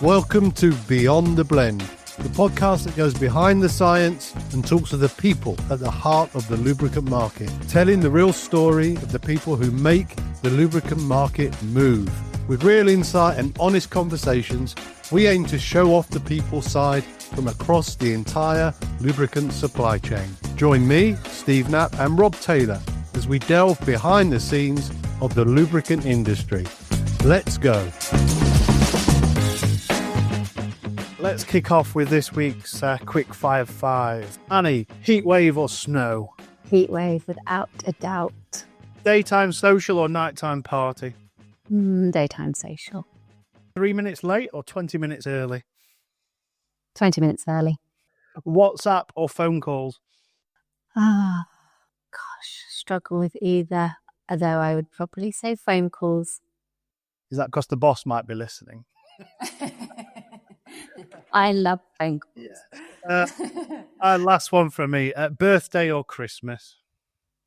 Welcome to Beyond the Blend, the podcast that goes behind the science and talks to the people at the heart of the lubricant market, telling the real story of the people who make the lubricant market move. With real insight and honest conversations, we aim to show off the people side from across the entire lubricant supply chain. Join me, Steve Knapp, and Rob Taylor as we delve behind the scenes of the lubricant industry. Let's go. Let's kick off with this week's quick 5-5. Annie, heat wave or snow? Heat wave, without a doubt. Daytime social or nighttime party? Daytime social. 3 minutes late or 20 minutes early? 20 minutes early. WhatsApp or phone calls? Struggle with either, although I would probably say phone calls. Is that because the boss might be listening? I love phone calls. Yeah. Last one from me. Birthday or Christmas?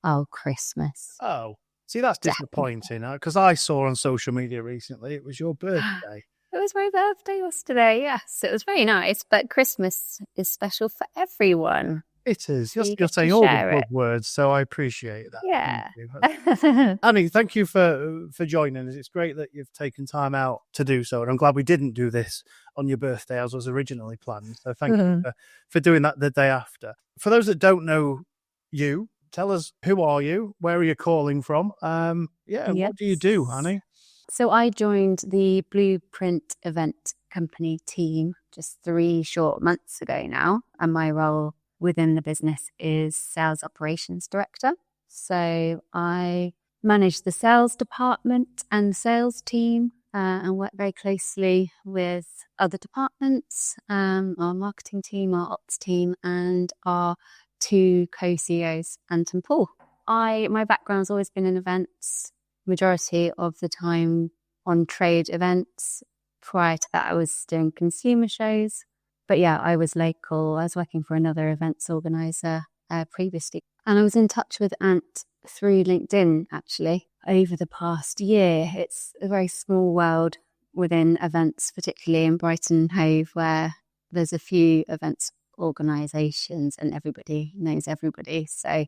Oh, Christmas. Oh, see, that's disappointing because I saw on social media recently it was your birthday. It was my birthday yesterday, yes. It was very nice, but Christmas is special for everyone. It is. So You're saying all the good words, so I appreciate that. Yeah. Annie, thank you for joining us. It's great that you've taken time out to do so, and I'm glad we didn't do this on your birthday as was originally planned. So thank you for doing that the day after. For those that don't know you, tell us, who are you? Where are you calling from? What do you do, Annie? So I joined the Blueprint event company team just 3 short months ago now, and my role within the business is sales operations director. So I manage the sales department and sales team and work very closely with other departments, our marketing team, our ops team, and our 2 co-CEOs, Ant and Paul. My background's always been in events, majority of the time on trade events. Prior to that, I was doing consumer shows. But yeah, I was local. I was working for another events organizer previously. And I was in touch with Ant through LinkedIn, actually, over the past year. It's a very small world within events, particularly in Brighton and Hove, where there's a few events organizations and everybody knows everybody. So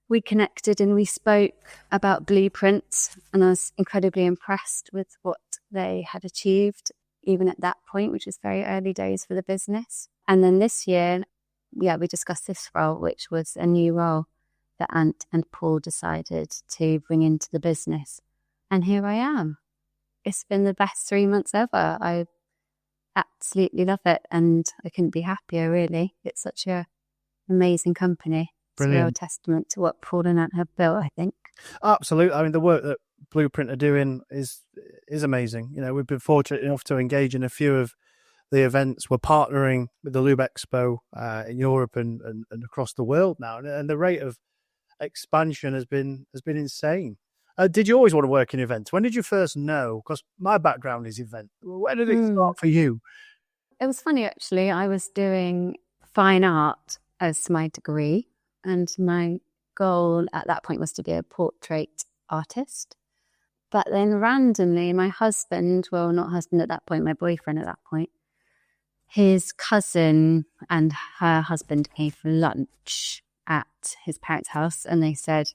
we connected and we spoke about Blueprint, and I was incredibly impressed with what they had achieved, even at that point, which was very early days for the business. And then this year, we discussed this role, which was a new role that Ant and Paul decided to bring into the business. And here I am. It's been the best 3 months ever. I absolutely love it, and I couldn't be happier, really. It's such an amazing company. Brilliant. It's a real testament to what Paul and Ant have built, I think. Absolutely. I mean, the work that Blueprint are doing is amazing. You know, we've been fortunate enough to engage in a few of the events. We're partnering with the Lube Expo in Europe and across the world now, and the rate of expansion has been insane. Did you always want to work in events? When did you first know? Because my background is event. When did it start for you? It was funny, actually. I was doing fine art as my degree, and my goal at that point was to be a portrait artist. But then randomly, my husband, well, not husband at that point, my boyfriend at that point, his cousin and her husband came for lunch at his parents' house, and they said,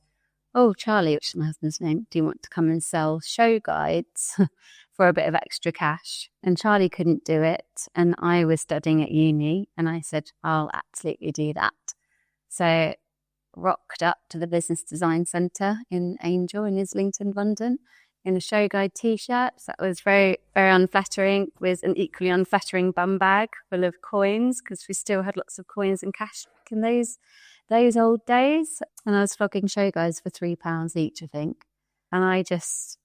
"Oh, Charlie," which is my husband's name, "do you want to come and sell show guides for a bit of extra cash?" And Charlie couldn't do it, and I was studying at uni, and I said, "I'll absolutely do that." So rocked up to the Business Design Centre in Angel in Islington, London, in a show guide t-shirt. So that was very, very unflattering, with an equally unflattering bum bag full of coins, because we still had lots of coins and cash in those old days. And I was flogging show guides for £3 each, I think. And I just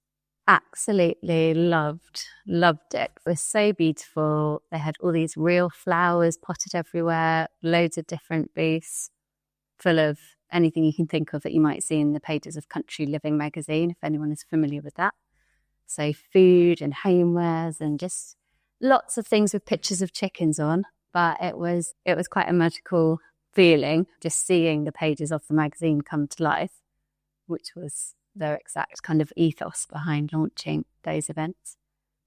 absolutely loved it. It was so beautiful. They had all these real flowers potted everywhere, loads of different booths full of anything you can think of that you might see in the pages of Country Living magazine, if anyone is familiar with that. So food and homewares and just lots of things with pictures of chickens on. But it was quite a magical feeling just seeing the pages of the magazine come to life, which was their exact kind of ethos behind launching those events.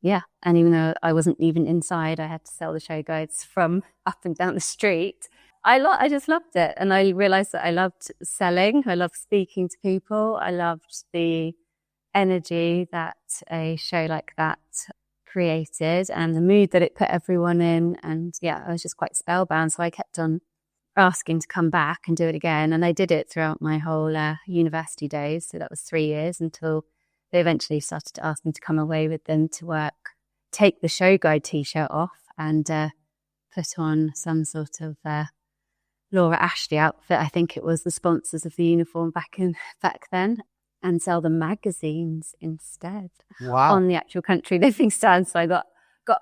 yeah, and even though I wasn't even inside, I had to sell the show guides from up and down the street. I just loved it. And I realized that I loved selling. I loved speaking to people. I loved the energy that a show like that created and the mood that it put everyone in. And yeah, I was just quite spellbound. So I kept on asking to come back and do it again. And I did it throughout my whole university days. So that was 3 years until they eventually started to ask me to come away with them to work, take the show guide t-shirt off and put on some sort of Laura Ashley outfit. I think it was the sponsors of the uniform back then, and sell the magazines instead. Wow. On the actual country living stand. So I got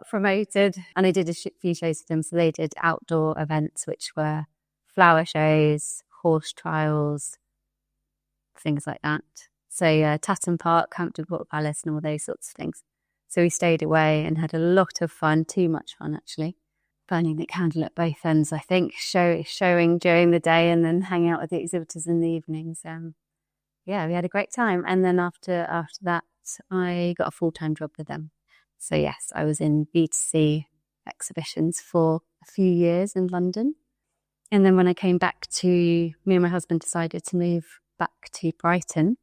promoted and I did a few shows for them. So they did outdoor events, which were flower shows, horse trials, things like that. So Tatton Park, Hampton Court Palace and all those sorts of things. So we stayed away and had a lot of fun, too much fun actually. Burning the candle at both ends, I think, showing during the day and then hanging out with the exhibitors in the evenings. Yeah, we had a great time. And then after that, I got a full-time job with them. So yes, I was in B2C exhibitions for a few years in London. And then when I came back me and my husband decided to move back to Brighton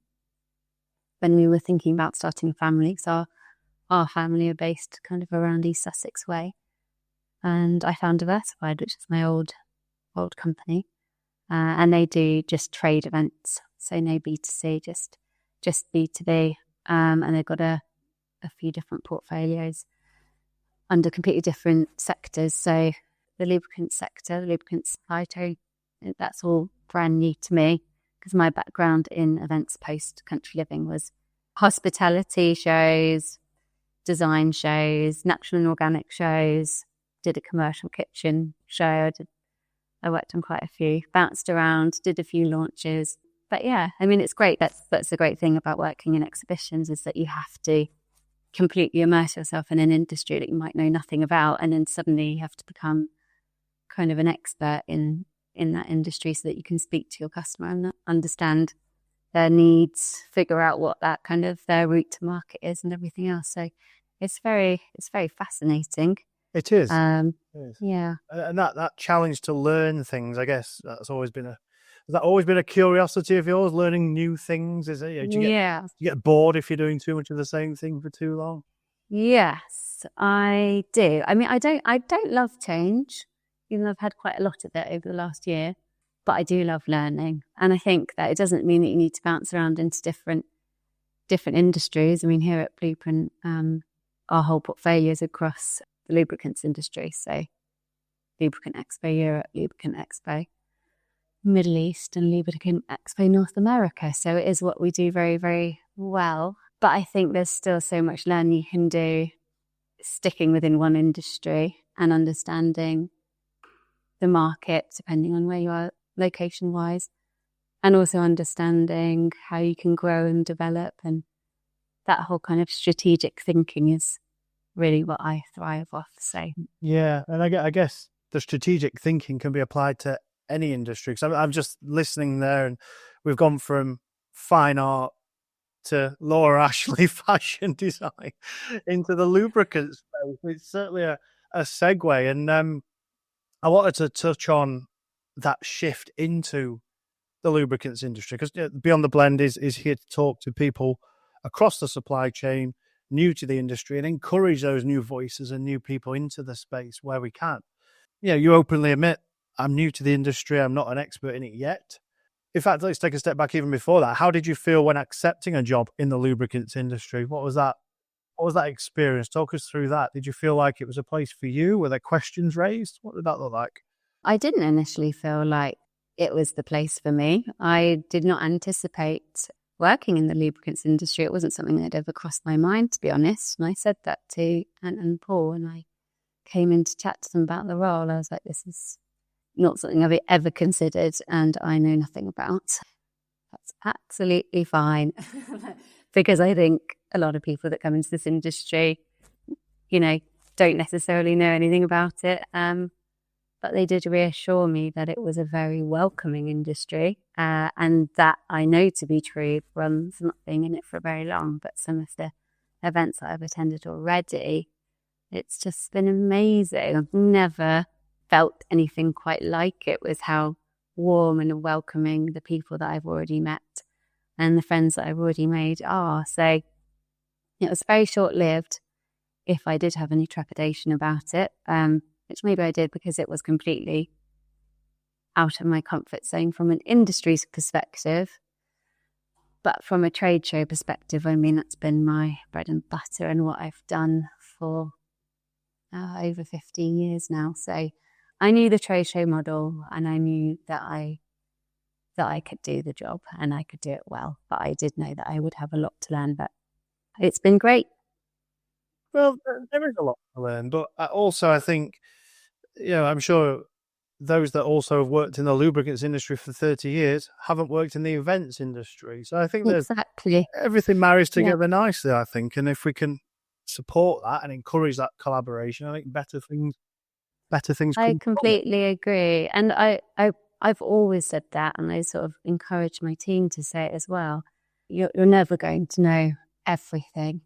when we were thinking about starting a family. So our family are based kind of around East Sussex way. And I found Diversified, which is my old company. And they do just trade events. So no B2C, just B2B. And they've got a few different portfolios under completely different sectors. So the lubricant sector, the lubricant supply chain, that's all brand new to me because my background in events post country living was hospitality shows, design shows, natural and organic shows, did a commercial kitchen show. I worked on quite a few, bounced around, did a few launches. But yeah, I mean, it's great. That's the great thing about working in exhibitions is that you have to completely immerse yourself in an industry that you might know nothing about. And then suddenly you have to become kind of an expert in that industry so that you can speak to your customer and understand their needs, figure out what that kind of their route to market is and everything else. So it's very fascinating. It is. It is. Yeah. And that challenge to learn things, I guess has that always been a curiosity of yours, learning new things? Is it? Do you get bored if you're doing too much of the same thing for too long? Yes, I do. I mean, I don't love change, even though I've had quite a lot of it over the last year, but I do love learning. And I think that it doesn't mean that you need to bounce around into different industries. I mean, here at Blueprint, our whole portfolio is across the lubricants industry. So Lubricant Expo Europe, Lubricant Expo Middle East and Lubricant Expo North America. So it is what we do very, very well. But I think there's still so much learning you can do sticking within one industry and understanding the market, depending on where you are location-wise, and also understanding how you can grow and develop. And that whole kind of strategic thinking is really what I thrive off. So yeah, and I guess the strategic thinking can be applied to any industry. Because I'm just listening there, and we've gone from fine art to Laura Ashley fashion design into the lubricants space. It's certainly a segue, and I wanted to touch on that shift into the lubricants industry because Beyond the Blend is here to talk to people across the supply chain, new to the industry, and encourage those new voices and new people into the space where we can. You openly admit, I'm new to the industry. I'm not an expert in it yet. In fact, let's take a step back even before that. How did you feel when accepting a job in the lubricants industry? What was that experience? Talk us through that. Did you feel like it was a place for you? Were there questions raised? What did that look like? I didn't initially feel like it was the place for me. I did not anticipate working in the lubricants industry. It wasn't something that had ever crossed my mind, to be honest. And I said that to Ant and Paul when I came in to chat to them about the role. I was like, this is not something I've ever considered and I know nothing about. That's absolutely fine. Because I think a lot of people that come into this industry, don't necessarily know anything about it. But they did reassure me that it was a very welcoming industry, and that I know to be true from not being in it for very long, but some of the events that I've attended already, it's just been amazing. I've never felt anything quite like it, with how warm and welcoming the people that I've already met and the friends that I've already made are. So it was very short-lived if I did have any trepidation about it, which maybe I did because it was completely out of my comfort zone from an industry's perspective. But from a trade show perspective, I mean, that's been my bread and butter and what I've done for over 15 years now. So I knew the trade show model, and I knew that I could do the job and I could do it well. But I did know that I would have a lot to learn. But it's been great. Well, there is a lot to learn, but also I think, I'm sure those that also have worked in the lubricants industry for 30 years haven't worked in the events industry. So I think Exactly. everything marries together nicely, I think. And if we can support that and encourage that collaboration, I think better things. I completely agree. And I've always said that, and I sort of encourage my team to say it as well. You're never going to know everything,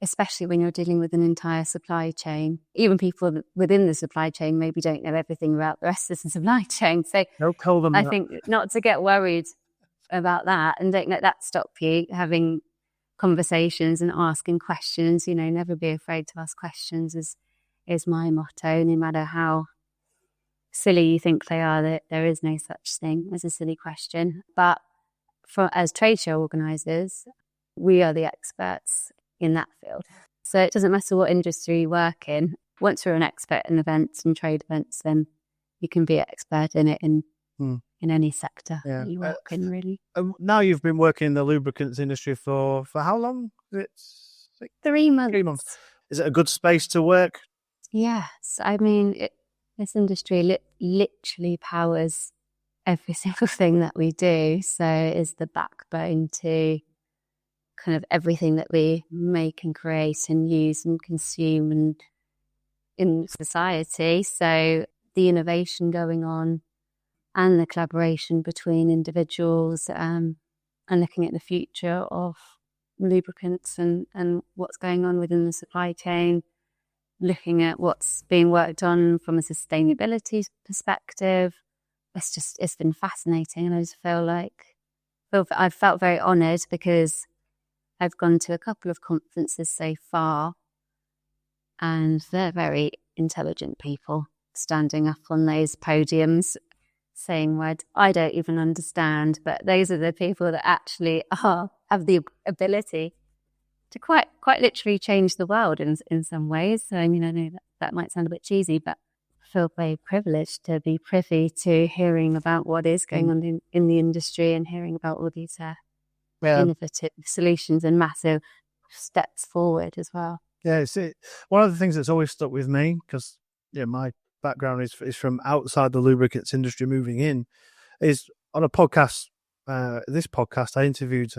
especially when you're dealing with an entire supply chain. Even people within the supply chain maybe don't know everything about the rest of the supply chain. So don't tell them I that. think not to get worried about that, and don't let that stop you having conversations and asking questions. Never be afraid to ask questions is my motto. No matter how silly you think they are, that there is no such thing as a silly question. But as trade show organisers, we are the experts in that field. So it doesn't matter what industry you work in. Once you're an expert in events and trade events, then you can be an expert in it in any sector that you work in, really. Now you've been working in the lubricants industry for how long? It's 3 months. 3 months. Is it a good space to work? Yes. I mean, this industry literally powers every single thing that we do. So it is the backbone to kind of everything that we make and create and use and consume and in society. So the innovation going on and the collaboration between individuals and looking at the future of lubricants and what's going on within the supply chain, looking at what's being worked on from a sustainability perspective. It's been fascinating, and I just I've felt very honoured because I've gone to a couple of conferences so far, and they're very intelligent people standing up on those podiums saying words I don't even understand, but those are the people that actually have the ability to quite literally change the world in some ways. So I mean, I know that might sound a bit cheesy, but I feel very privileged to be privy to hearing about what is going on in the industry and hearing about all these innovative solutions and massive steps forward as well. Yeah, one of the things that's always stuck with me, because my background is from outside the lubricants industry moving in, is on a podcast, this podcast, I interviewed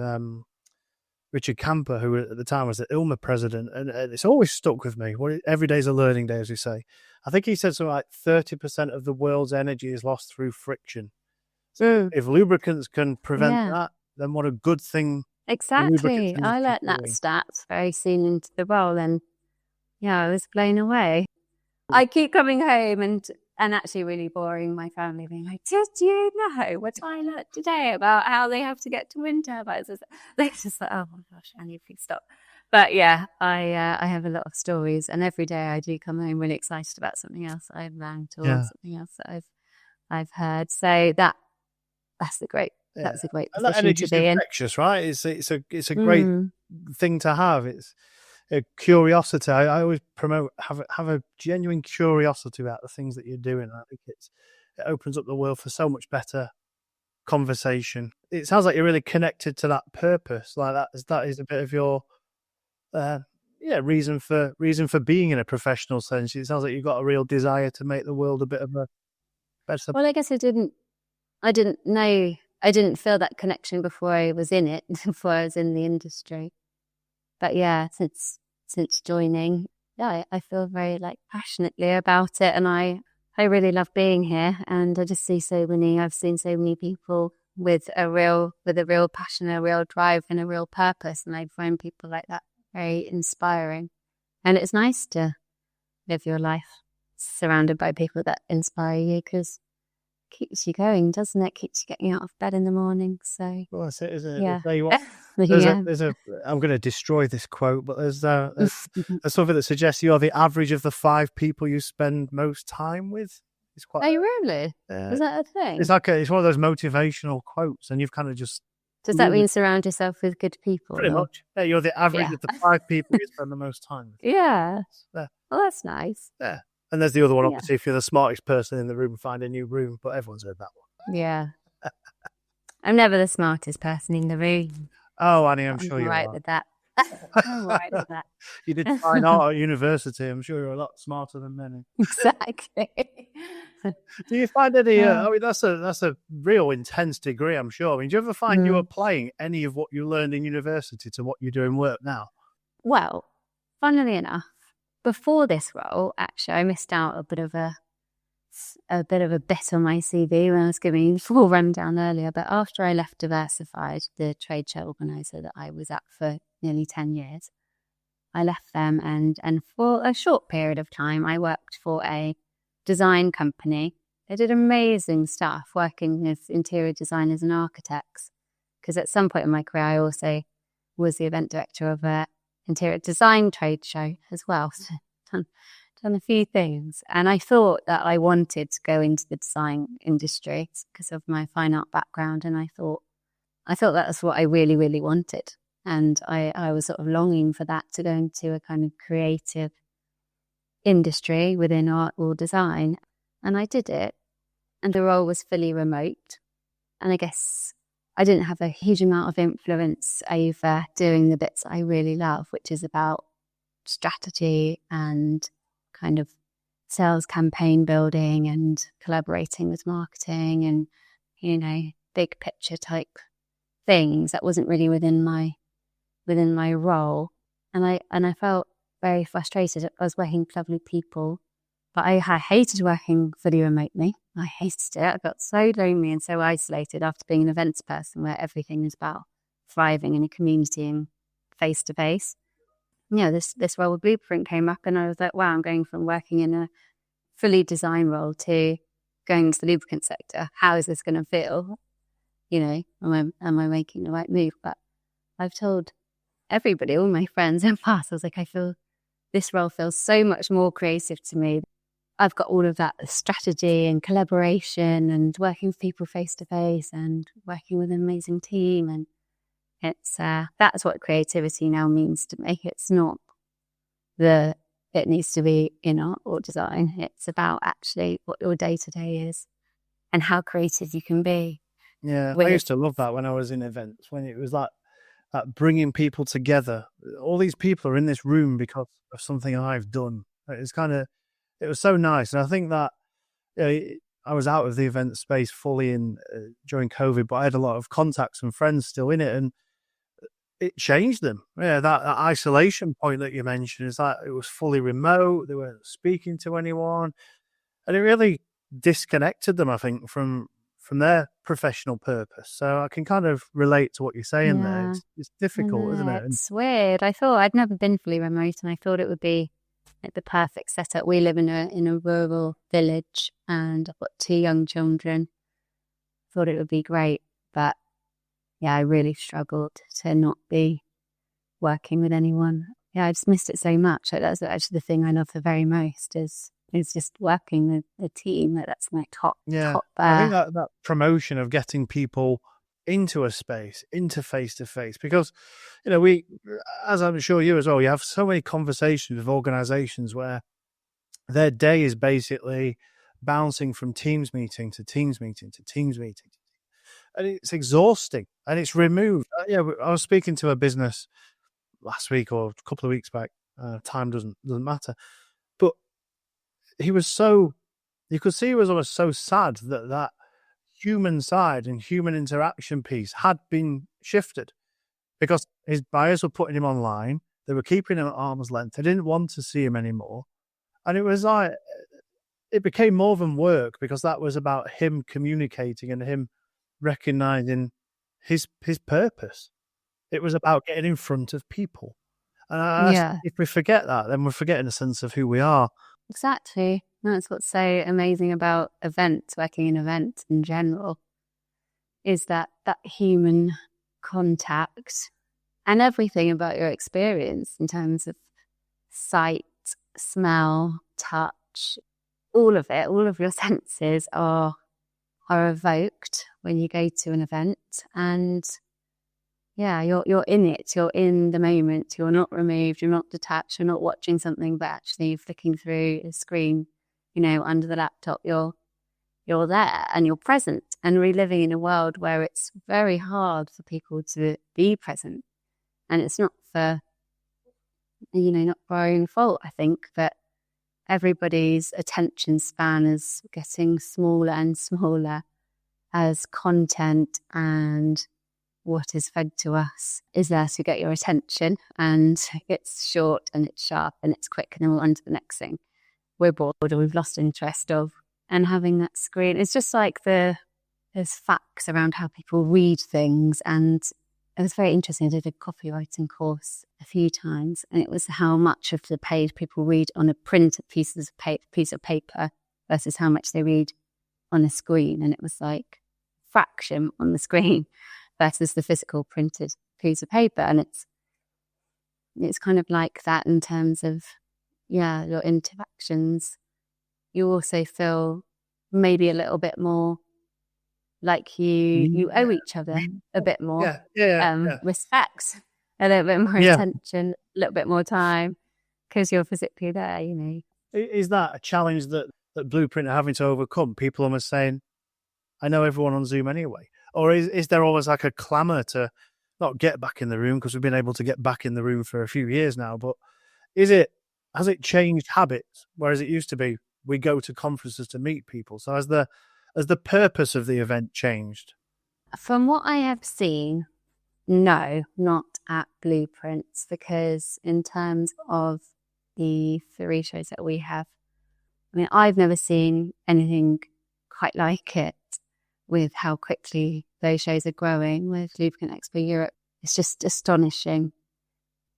Richard Camper, who at the time was the ILMA president, and it's always stuck with me. Every day's a learning day, as we say. I think he said something like 30% of the world's energy is lost through friction. So if lubricants can prevent that, then what a good thing. Exactly. I learned that stat very soon into the role, and I was blown away. I keep coming home and actually really boring my family, being like, did you know what I learned today about how they have to get to wind turbines? They're just like, oh my gosh, Annie, please stop. But yeah, I have a lot of stories, and every day I do come home really excited about something else I've learned or something else that I've heard. So that's a great position and that energy to be in. Infectious, right? It's a great thing to have. It's a curiosity. I always promote have a genuine curiosity about the things that you're doing. I think it opens up the world for so much better conversation. It sounds like you're really connected to that purpose. Like that is a bit of your reason for being in a professional sense. It sounds like you've got a real desire to make the world a bit of a better. Well, I guess I didn't know. I didn't feel that connection before I was in it, before I was in the industry. But yeah, since joining, I feel very passionately about it, and I really love being here. And I just see I've seen so many people with a real passion, a real drive, and a real purpose, and I find people like that very inspiring. And it's nice to live your life surrounded by people that inspire you, because it keeps you going, doesn't it? Keeps you getting out of bed in the morning. So, Well, that's it, isn't it? yeah. Tell you what, I'm going to destroy this quote, but there's something that suggests you're the average of the 5 people you spend most time with. It's quite. Oh, really? Is that a thing? It's like it's one of those motivational quotes, and you've kind of just. Does that mean surround yourself with good people? Pretty much. Yeah, you're the average of the 5 people you spend the most time with. Yeah. Yeah. Well, that's nice. Yeah. And there's the other one, obviously, if you're the smartest person in the room, find a new room, but everyone's heard that one. Yeah. I'm never the smartest person in the room. Oh, Annie, I'm sure you're right with that. I'm right with that. You did fine art at university. I'm sure you're a lot smarter than many. Exactly. Do you find any? I mean, that's a real intense degree, I'm sure. I mean, do you ever find you applying any of what you learned in university to what you do in work now? Well, funnily enough, before this role, actually, I missed out a bit of a bit on my CV when I was giving a full rundown earlier. But after I left Diversified, the trade show organizer that I was at for nearly 10 years, I left them, and for a short period of time, I worked for a design company. They did amazing stuff working with interior designers and architects, because at some point in my career I also was the event director of a interior design trade show as well. So done a few things, and I thought that I wanted to go into the design industry because of my fine art background, and I thought that was what I really, really wanted, and I was sort of longing for that, to go into a kind of creative industry within art or design. And I did it, and the role was fully remote, and I guess I didn't have a huge amount of influence over doing the bits I really love, which is about strategy and kind of sales campaign building and collaborating with marketing and, you know, big picture type things. That wasn't really within my role, and I felt very frustrated. I was working with lovely people, but I hated working fully remotely. I hated it. I got so lonely and so isolated after being an events person, where everything is about thriving in a community and face to face. Yeah, this role with Blueprint came up, and I was like, wow, I'm going from working in a fully design role to going into the lubricant sector. How is this going to feel? You know, am I making the right move? But I've told everybody, all my friends in past, I was like, I feel this role feels so much more creative to me. I've got all of that strategy and collaboration and working with people face to face and working with an amazing team, and it's that's what creativity now means to me. It's not it needs to be in art or design. It's about actually what your day to day is and how creative you can be. Yeah, I used to love that when I was in events, when it was like bringing people together. All these people are in this room because of something I've done. It was so nice, and I think that I was out of the event space fully during COVID, but I had a lot of contacts and friends still in it, and it changed them. Yeah, that isolation point that you mentioned is that it was fully remote. They weren't speaking to anyone, and it really disconnected them, I think, from their professional purpose. So I can kind of relate to what you're saying there. It's difficult, isn't it? It's weird. I thought I'd never been fully remote, and I thought it would be like the perfect setup. We live in a rural village, and I've got 2 young children. Thought it would be great, but yeah, I really struggled to not be working with anyone. Yeah, I just missed it so much. Like, that's actually the thing I love the very most is just working with a team. That's my top. I think that promotion of getting people into a space, into face to face, because we, as I'm sure you as well, you have so many conversations with organizations where their day is basically bouncing from Teams meeting to Teams meeting to Teams meeting, and it's exhausting and it's removed. I was speaking to a business last week or a couple of weeks back. Time doesn't matter, but you could see he was almost so sad that human side and human interaction piece had been shifted, because his buyers were putting him online. They were keeping him at arm's length. They didn't want to see him anymore. And it was like, it became more than work, because that was about him communicating and him recognizing his purpose. It was about getting in front of people. And if we forget that, then we're forgetting a sense of who we are. Exactly. That's what's so amazing about events, working in events in general, is that human contact and everything about your experience in terms of sight, smell, touch, all of it, all of your senses are evoked when you go to an event. And you're in it, you're in the moment, you're not removed, you're not detached, you're not watching something, but actually flicking through a screen, under the laptop, you're there and you're present and reliving in a world where it's very hard for people to be present. And it's not for, not for our own fault. I think that everybody's attention span is getting smaller and smaller as content and what is fed to us is there to get your attention, and it's short and it's sharp and it's quick, and then we're on to the next thing we're bored or we've lost interest of. And having that screen, it's just like there's facts around how people read things. And it was very interesting. I did a copywriting course a few times, and it was how much of the page people read on a printed piece of paper versus how much they read on a screen. And it was like fraction on the screen versus the physical printed piece of paper. And it's kind of like that in terms of, your interactions. You also feel maybe a little bit more like you owe each other a bit more respect, a little bit more attention, a little bit more time, because you're physically there, Is that a challenge that Blueprint are having to overcome? People almost saying, I know everyone on Zoom anyway. Or is there always like a clamour to not get back in the room, because we've been able to get back in the room for a few years now, but has it changed habits? Whereas it used to be, we go to conferences to meet people. So has the purpose of the event changed? From what I have seen, no, not at Blueprints, because in terms of the 3 shows that we have, I've never seen anything quite like it with how quickly those shows are growing with Lube Expo Europe. It's just astonishing.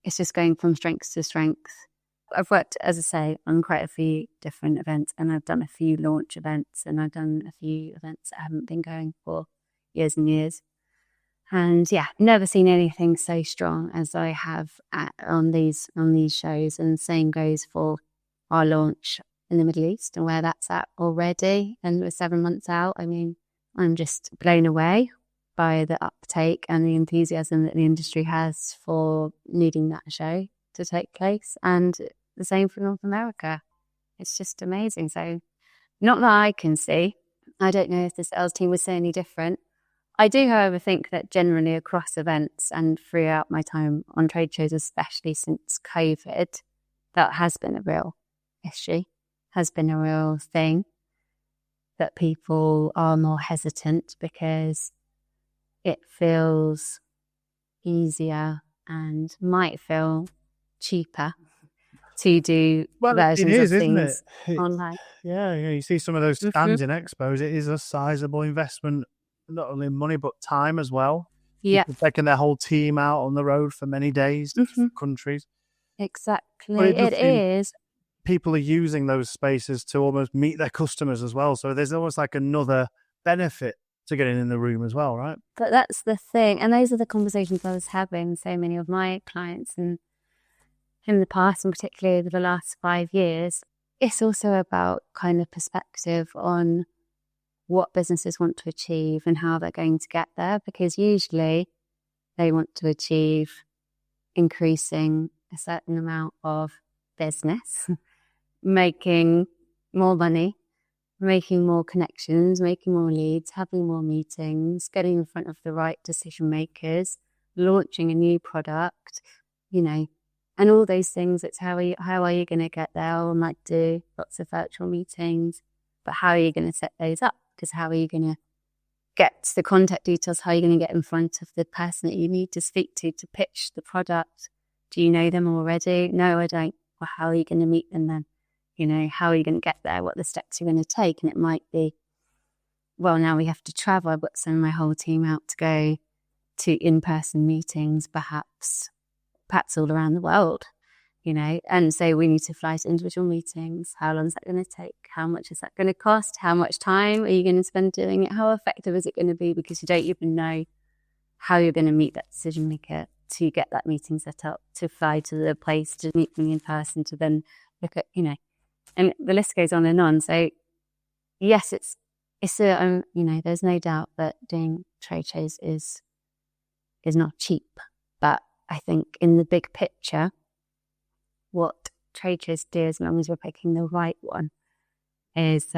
It's just going from strength to strength. I've worked, as I say, on quite a few different events, and I've done a few launch events, and I've done a few events that haven't been going for years and years. And never seen anything so strong as I have on these shows. And the same goes for our launch in the Middle East and where that's at already. And we're 7 months out. I'm just blown away by the uptake and the enthusiasm that the industry has for needing that show to take place. And the same for North America. It's just amazing. So not that I can see. I don't know if the sales team would say any different. I do, however, think that generally across events and throughout my time on trade shows, especially since COVID, that has been a real issue, has been a real thing, that people are more hesitant because it feels easier and might feel cheaper to do versions of things online. Yeah, you see some of those stands in expos. It is a sizable investment, not only money but time as well. Yeah, taking their whole team out on the road for many days, different countries. Exactly, it is. People are using those spaces to almost meet their customers as well. So there's almost like another benefit to getting in the room as well, right? But that's the thing, and those are the conversations I was having with so many of my clients and in the past, and particularly over the last 5 years. It's also about kind of perspective on what businesses want to achieve and how they're going to get there, because usually they want to achieve increasing a certain amount of business, making more money, making more connections, making more leads, having more meetings, getting in front of the right decision makers, launching a new product, and all those things. It's how are you going to get there? I might do lots of virtual meetings, but how are you going to set those up? Because how are you going to get the contact details? How are you going to get in front of the person that you need to speak to pitch the product? Do you know them already? No, I don't. Well, how are you going to meet them then? How are you going to get there? What are the steps you're going to take? And it might be, well, now we have to travel. I've got to send my whole team out to go to in-person meetings, perhaps perhaps all around the world, and so we need to fly to individual meetings. How long is that going to take? How much is that going to cost? How much time are you going to spend doing it? How effective is it going to be? Because you don't even know how you're going to meet that decision maker, to get that meeting set up, to fly to the place, to meet them in person, to then look at, and the list goes on and on. So yes, it's there's no doubt that doing trade shows is not cheap, but I think in the big picture, what trade shows do, as long as you're picking the right one, is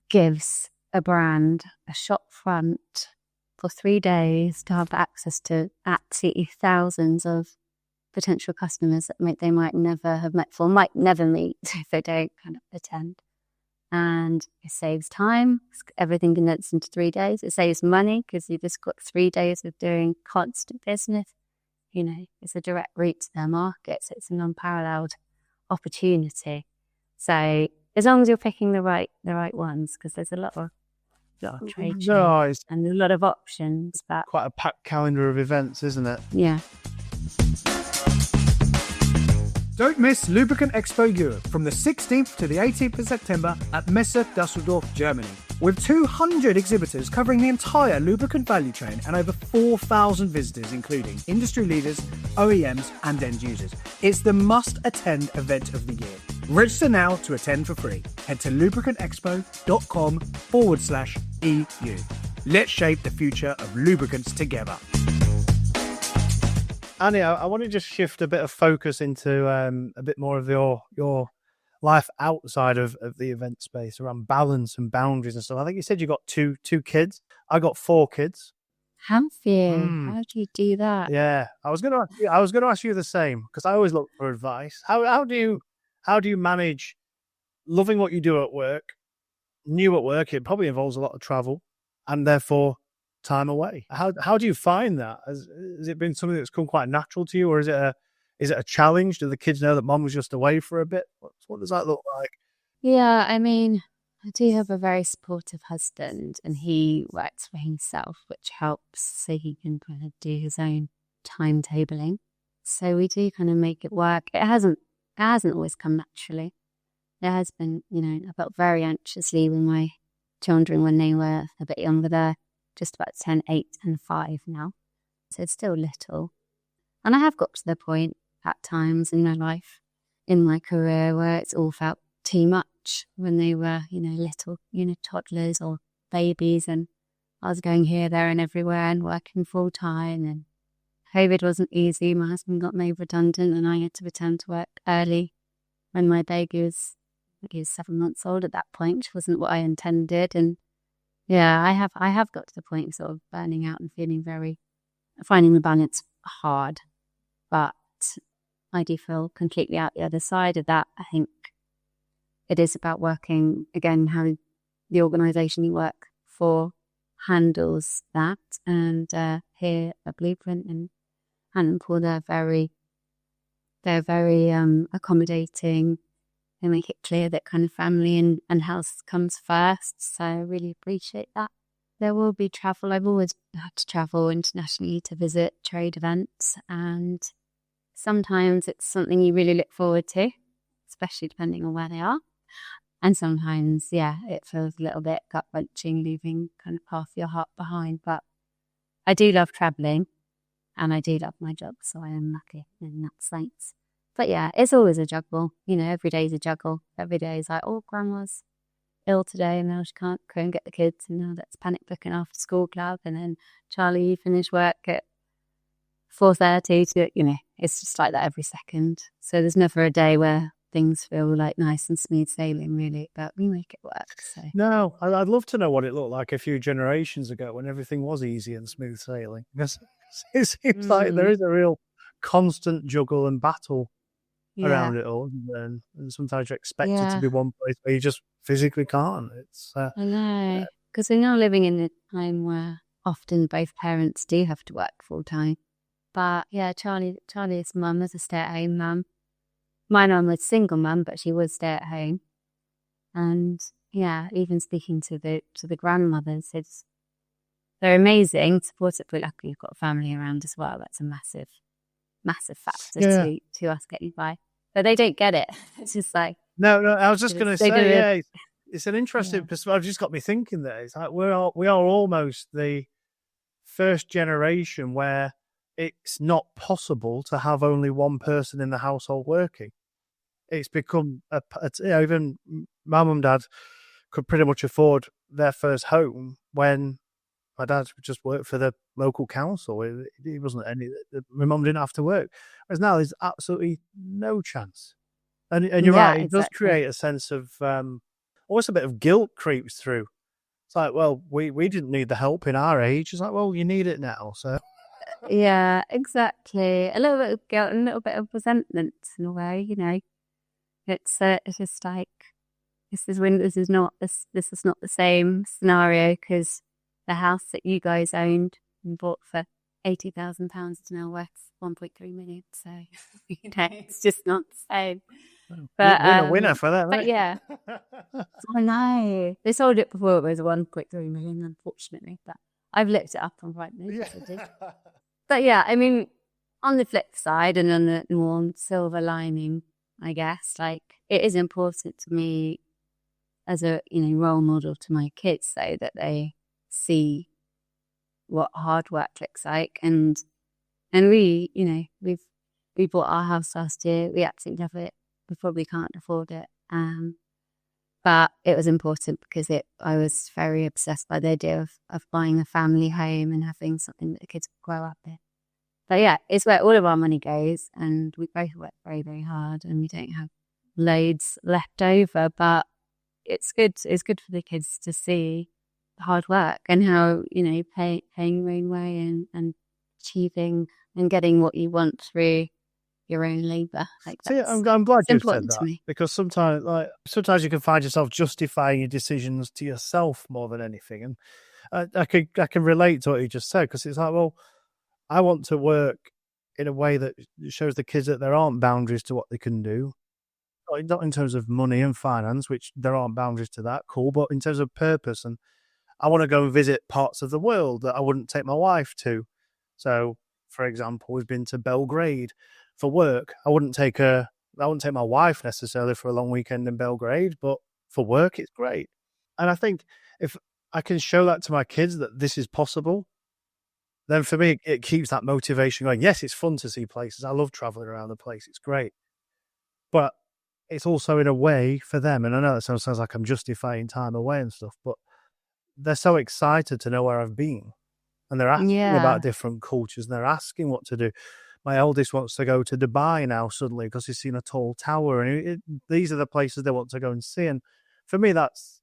gives a brand a shop front for 3 days to have access to absolutely thousands of potential customers that they might never have met before, might never meet if they don't kind of attend. And it saves time. Everything condensed into 3 days. It saves money because you just got 3 days of doing constant business. It's a direct route to their market. So it's an unparalleled opportunity. So as long as you're picking the right ones, because there's a lot of trade shows and a lot of options. But quite a packed calendar of events, isn't it? Yeah. Don't miss Lubricant Expo Europe from the 16th to the 18th of September at Messe Dusseldorf, Germany. With 200 exhibitors covering the entire lubricant value chain and over 4,000 visitors, including industry leaders, OEMs and end users. It's the must-attend event of the year. Register now to attend for free. Head to lubricantexpo.com/EU. Let's shape the future of lubricants together. Annie, I want to just shift a bit of focus into a bit more of your life outside of the event space, around balance and boundaries and stuff. I think you said you got two kids. I got 4 kids. Have you? How do you do that? Yeah, I was going to ask you the same, because I always look for advice. How do you manage loving what you do at work, new at work? It probably involves a lot of travel, and therefore time away. How do you find that? Has it been something that's come quite natural to you, or is it a challenge? Do the kids know that mom was just away for a bit? What does that look like? Yeah, I mean, I do have a very supportive husband, and he works for himself, which helps, so he can kind of do his own timetabling. So we do kind of make it work. It hasn't always come naturally. There has been, I felt very anxiously with my children when they were a bit younger. They're just about 10, 8 and 5 now. So it's still little. And I have got to the point at times in my life, in my career, where it's all felt too much when they were, little, toddlers or babies. And I was going here, there and everywhere and working full time. And COVID wasn't easy. My husband got made redundant and I had to return to work early when my baby was, he was 7 months old at that point, which wasn't what I intended. And yeah, I have got to the point of sort of burning out and finding the balance hard. But I do feel completely out the other side of that. I think it is about working, again, how the organisation you work for handles that. And here at Blueprint and Paul, they're very accommodating. They make it clear that kind of family and health comes first. So I really appreciate that. There will be travel. I've always had to travel internationally to visit trade events, and sometimes it's something you really look forward to, especially depending on where they are. And sometimes, it feels a little bit gut-wrenching, leaving kind of half your heart behind. But I do love traveling, and I do love my job, so I am lucky in that sense. But yeah, it's always a juggle. Every day is a juggle. Every day is like, oh, Grandma's ill today, and now she can't go and get the kids, and now that's panic booking after school club, and then Charlie, you finish work at 4:30 to, it's just like that every second. So there's never a day where things feel like nice and smooth sailing, really, but we make it work. So No, I'd love to know what it looked like a few generations ago when everything was easy and smooth sailing. Because it seems like there is a real constant juggle and battle around it all, and sometimes you're expected to be one place where you just physically can't. It's I know, because we're now living in a time where often both parents do have to work full time. But yeah, Charlie's mum was a stay-at-home mum. My mum was single mum, but she was stay-at-home. And yeah, even speaking to the grandmothers, they're amazing, supportive. But luckily, you've got a family around as well. That's a massive massive factor Yeah. to us getting by. But they don't get it. It's just like, No, I was just going to They say, do yeah, it's an interesting Yeah. perspective. It's just got me thinking there. It's like we are almost the first generation where it's not possible to have only one person in the household working. It's become even my mum and dad could pretty much afford their first home when my dad just worked for the local council. He wasn't my mum didn't have to work. Whereas now there's absolutely no chance. And you're Yeah, right, it does exactly. create a sense of almost a bit of guilt creeps through. It's like, well, we didn't need the help in our age. It's like, well, you need it now. So yeah, exactly. A little bit of guilt and a little bit of resentment in a way, It's just like, this is not the same scenario, because the house that you guys owned and bought for £80,000 is now worth 1.3 million. So it's just not the same. But winner for that, but right? yeah, I know they sold it before it was 1.3 million, unfortunately. But I've looked it up on Rightmove. Yeah. So I did. But yeah, I mean, on the flip side and on the more silver lining, I guess, like, it is important to me as a role model to my kids, so that they see what hard work looks like. And we we bought our house last year. We absolutely love it. We probably can't afford it, but it was important because I was very obsessed by the idea of buying a family home and having something that the kids would grow up in. But yeah, it's where all of our money goes, and we both work very, very hard, and we don't have loads left over. But it's good. It's good for the kids to see hard work and how paying your own way and achieving and getting what you want through your own labour. Like, See, that's I'm glad you said important to that, me. because sometimes you can find yourself justifying your decisions to yourself more than anything. And I can relate to what you just said, because it's like, well, I want to work in a way that shows the kids that there aren't boundaries to what they can do. Not in terms of money and finance, which there aren't boundaries to that, cool, but in terms of purpose. And I want to go and visit parts of the world that I wouldn't take my wife to. So, for example, we've been to Belgrade for work. I wouldn't take my wife necessarily for a long weekend in Belgrade, but for work, it's great. And I think if I can show that to my kids that this is possible, then for me, it keeps that motivation going. Yes, it's fun to see places. I love traveling around the place. It's great. But it's also in a way for them. And I know that sounds like I'm justifying time away and stuff, but they're so excited to know where I've been. And they're asking about different cultures, and they're asking what to do. My eldest wants to go to Dubai now suddenly because he's seen a tall tower, and these are the places they want to go and see. And for me, that's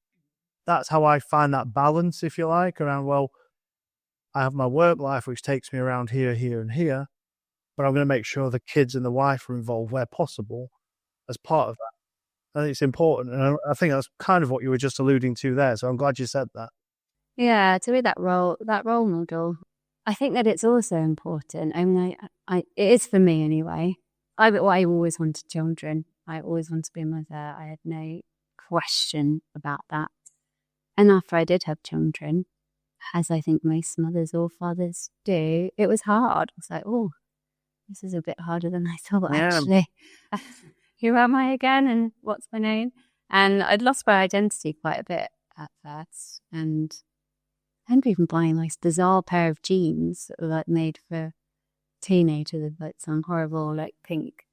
how I find that balance, if you like, around, well, I have my work life, which takes me around here, here, and here, but I'm going to make sure the kids and the wife are involved where possible as part of that. I think it's important, and I think that's kind of what you were just alluding to there. So I'm glad you said that. Yeah, to be that role model. I think that it's also important. I mean, it is for me anyway. I always wanted children. I always wanted to be a mother. I had no question about that. And after I did have children, as I think most mothers or fathers do, it was hard. I was like, oh, this is a bit harder than I thought, actually. Who am I again, and what's my name? And I'd lost my identity quite a bit at first. And I ended up even buying this bizarre pair of jeans that were like made for teenagers with like some horrible like pink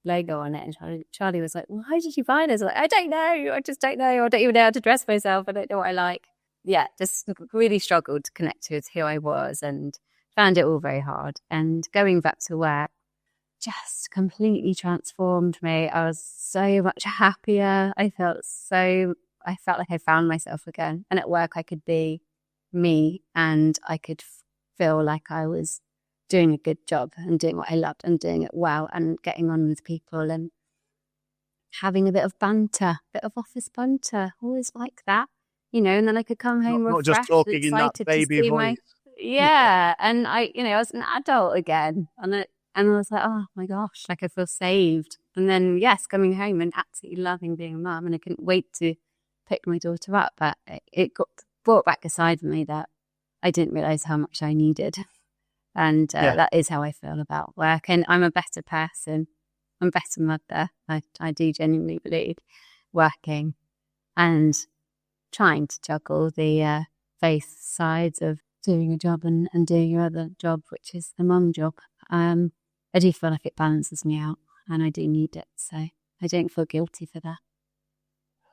logo on it. And Charlie was like, well, how did you buy this? I was like, I don't know. I just don't know. I don't even know how to dress myself. I don't know what I like. Yeah, just really struggled to connect with who I was and found it all very hard. And going back to work just completely transformed me. I was so much happier. I felt like I found myself again. And at work, I could be me, and I could feel like I was doing a good job and doing what I loved and doing it well and getting on with people and having a bit of banter, bit of office banter, always like that, and then I could come home Not refreshed, just talking in that excited baby to see voice. and I was an adult again, and I was like, oh my gosh, like I feel saved. And then yes, coming home and absolutely loving being a mum, and I couldn't wait to pick my daughter up, but it got brought back a side of me that I didn't realise how much I needed. And that is how I feel about work. And I'm a better person. I'm a better mother. I do genuinely believe working and trying to juggle the both sides of doing a job and doing your other job, which is the mum job. I do feel like it balances me out, and I do need it. So I don't feel guilty for that.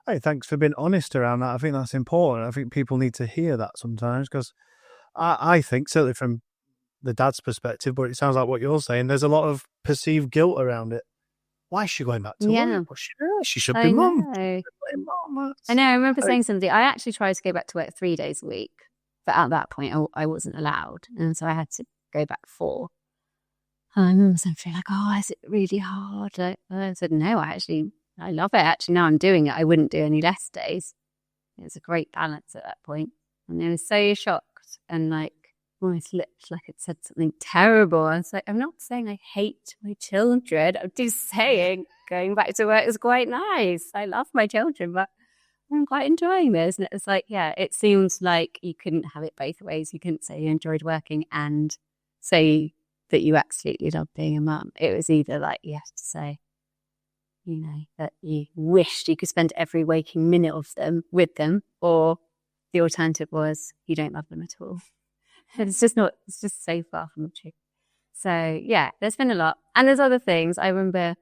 Hey, thanks for being honest around that. I think that's important. I think people need to hear that sometimes, because I think, certainly from the dad's perspective, but it sounds like what you're saying, there's a lot of perceived guilt around it. Why is she going back to work? Well, she should be mum. I know. I remember saying something. I actually tried to go back to work 3 days a week, but at that point I wasn't allowed, and so I had to go back 4. And I remember saying like, "Oh, is it really hard?" I said, "No, I love it. Actually, now I'm doing it. I wouldn't do any less days." It was a great balance at that point, and I was so shocked and like almost looked like it said something terrible. I was like, I'm not saying I hate my children. I'm just saying going back to work is quite nice. I love my children, but I'm quite enjoying this. And it was like, yeah, it seems like you couldn't have it both ways. You couldn't say you enjoyed working and say that you absolutely love being a mum. It was either like you have to say, you know, that you wished you could spend every waking minute of them with them, or the alternative was you don't love them at all. It's just so far from the truth. So yeah, there's been a lot. And there's other things. I remember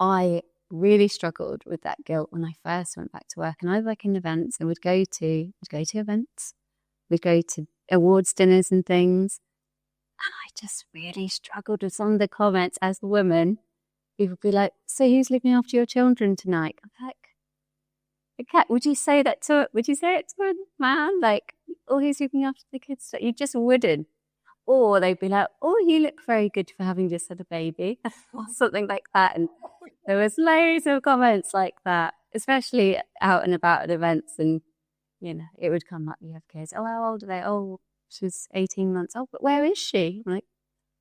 I really struggled with that guilt when I first went back to work, and I work in events and would go to events. We'd go to awards dinners and things. And I just really struggled with some of the comments as a woman. People would be like, "So who's looking after your children tonight?" I'm like, okay, would you say it to a man? Like, "Oh, he's looking after the kids." You just wouldn't. Or they'd be like, "Oh, you look very good for having just had a baby," or something like that. And there was loads of comments like that, especially out and about at events. And, you know, it would come up, you have kids. "Oh, how old are they?" "Oh, she's 18 months. "Oh, but where is she?" I'm like,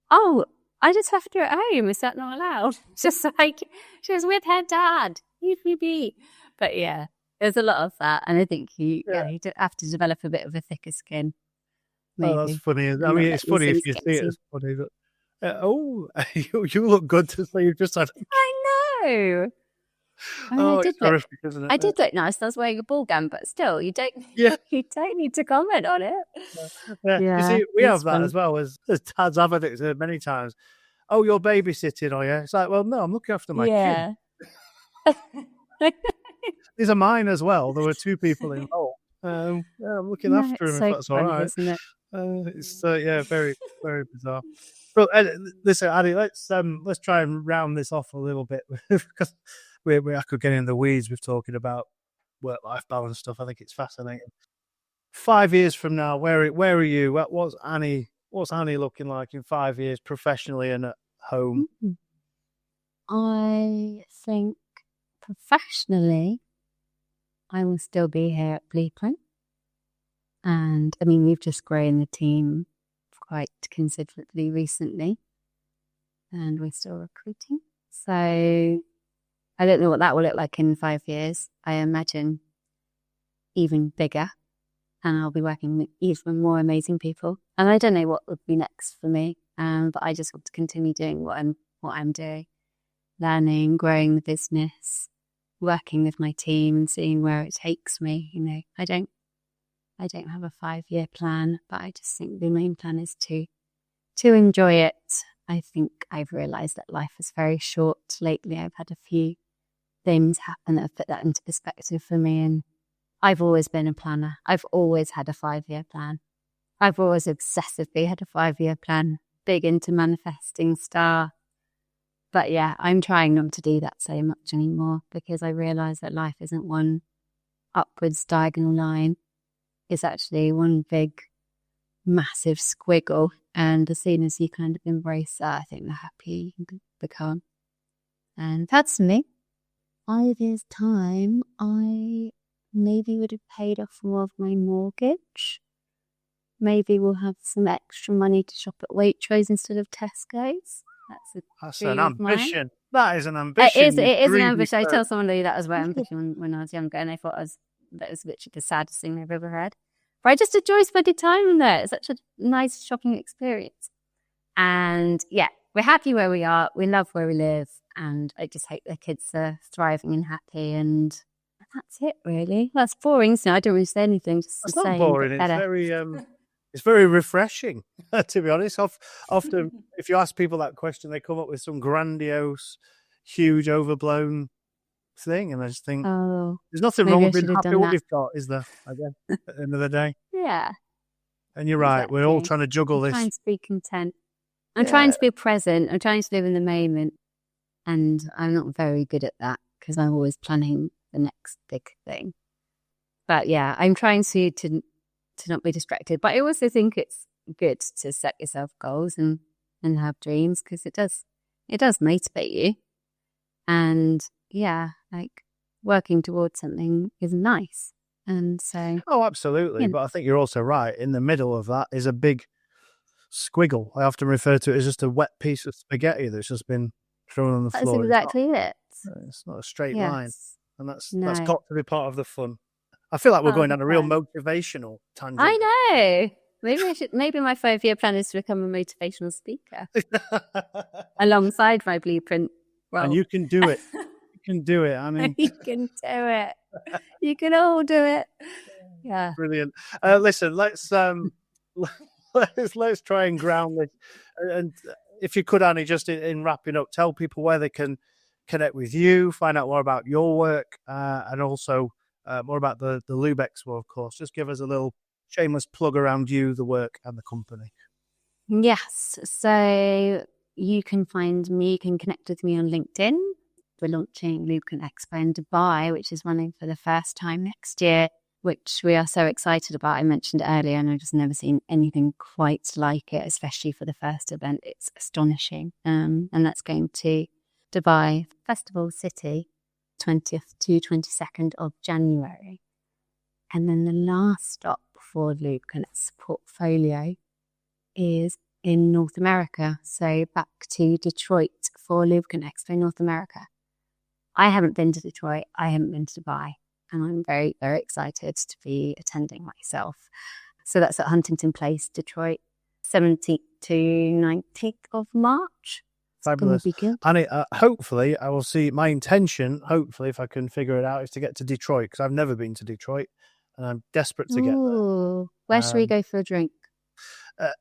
"Oh, I just left her at home. Is that not allowed?" Just like, she was with her dad. Leave me be. But yeah. There's a lot of that, and I think you have to develop a bit of a thicker skin. Maybe. Oh, that's funny. I mean, it's funny if you see it as funny. But, you look good to say you've just had. I know. I mean, it's horrific, isn't it? I did look nice. I was wearing a ball gown, but still, you don't need to comment on it. Yeah. You see, we have that as well as dads have it many times. "Oh, you're babysitting, are you?" It's like, well, no, I'm looking after my kid. These are mine as well. There were 2 people involved. I'm looking after him, if that's all right. Isn't it? It's very, very bizarre. But listen, Annie, let's try and round this off a little bit, because I could get in the weeds with talking about work-life balance stuff. I think it's fascinating. 5 years from now, where are you? What's Annie looking like in 5 years, professionally and at home? I think professionally, I will still be here at Blueprint. And I mean, we've just grown the team quite considerably recently, and we're still recruiting. So I don't know what that will look like in 5 years. I imagine even bigger, and I'll be working with even more amazing people. And I don't know what would be next for me, but I just want to continue doing what I'm doing, learning, growing the business, working with my team and seeing where it takes me. You know, I don't have a 5-year plan, but I just think the main plan is to enjoy it. I think I've realised that life is very short. Lately, I've had a few things happen that have put that into perspective for me. And I've always been a planner. I've always had a 5-year plan. I've always obsessively had a 5-year plan, big into manifesting stuff. But yeah, I'm trying not to do that so much anymore, because I realise that life isn't one upwards diagonal line. It's actually one big, massive squiggle. And as soon as you kind of embrace that, I think the happier you can become. And that's me. 5 years' time, I maybe would have paid off more of my mortgage. Maybe we'll have some extra money to shop at Waitrose instead of Tesco's. That's an ambition. That is an ambition. It is an ambition. I tell someone that was my ambition when I was younger, and I thought that was literally the saddest thing I've ever had. But I just enjoy spending time in there. It's such a nice shopping experience. And yeah, we're happy where we are. We love where we live. And I just hope the kids are thriving and happy. And that's it, really. That's boring, so I don't really say anything. Just It's the not same, boring. but It's better. very refreshing, to be honest. Often, if you ask people that question, they come up with some grandiose, huge, overblown thing, and I just think Oh, there's nothing maybe wrong I with being should have happy done with what that. we've got, is there? Again, at the end of the day, yeah. and you're right. We're all Exactly. trying to juggle I'm this. trying to be content. I'm trying to be present. I'm trying to live in the moment. And I'm not very good at that because I'm always planning the next big thing. But yeah, I'm trying to not be distracted. But I also think it's good to set yourself goals and have dreams because it does motivate you. And yeah, like working towards something is nice. And so Oh, absolutely. you know, But I think you're also right. In the middle of that is a big squiggle. I often refer to it as just a wet piece of spaghetti that's just been thrown on the that's floor. exactly it. It's not a straight line, Yes. and that's No. got to be part of the fun. I feel like we're Part of going the down a real fun. motivational tangent. I know. Maybe my 5-year plan is to become a motivational speaker alongside my blueprint role. And you can do it. You can do it. I mean, You can do it. You can all do it. Yeah. brilliant. Listen, let's let's try and ground this. And if you could, Annie, just in wrapping up, tell people where they can connect with you, find out more about your work, and also more about the Lube Expo, of course. Just give us a little shameless plug around you, the work, and the company. Yes. So you can find me, you can connect with me on LinkedIn. We're launching Lubricant Expo in Dubai, which is running for the first time next year, which we are so excited about. I mentioned it earlier, and I've just never seen anything quite like it, especially for the first event. It's astonishing. And that's going to Dubai Festival City, 20th to 22nd of January. And then the last stop for Lubricant's portfolio is in North America. So back to Detroit for Lubricant Expo North America. I haven't been to Detroit. I haven't been to Dubai. And I'm very, very excited to be attending myself. So that's at Huntington Place, Detroit, 17th to 19th of March. Fabulous. It's going to be good. And hopefully, I will see. My intention, hopefully, if I can figure it out, is to get to Detroit because I've never been to Detroit, and I'm desperate to get there. Ooh, where should we go for a drink?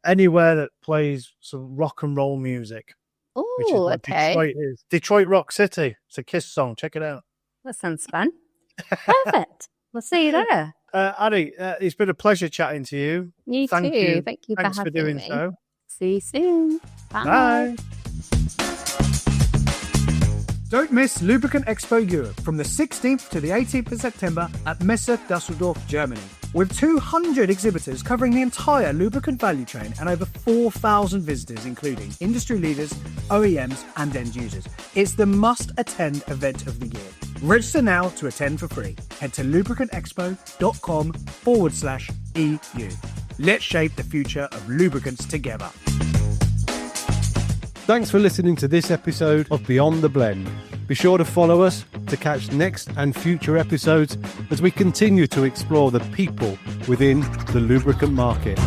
Anywhere that plays some rock and roll music, which is Oh, what okay. Detroit is. Detroit Rock City. It's a Kiss song. Check it out. That sounds fun. Perfect. We'll see you there. Annie, it's been a pleasure chatting to you. You Thank too. you. Thank you Thanks for for having doing me. so. See you soon. Bye. Bye. Don't miss Lubricant Expo Europe from the 16th to the 18th of September at Messe Dusseldorf, Germany. With 200 exhibitors covering the entire lubricant value chain and over 4,000 visitors, including industry leaders, OEMs, and end users. It's the must-attend event of the year. Register now to attend for free. Head to lubricantexpo.com/EU. Let's shape the future of lubricants together. Thanks for listening to this episode of Beyond the Blend. Be sure to follow us to catch next and future episodes as we continue to explore the people within the lubricant market.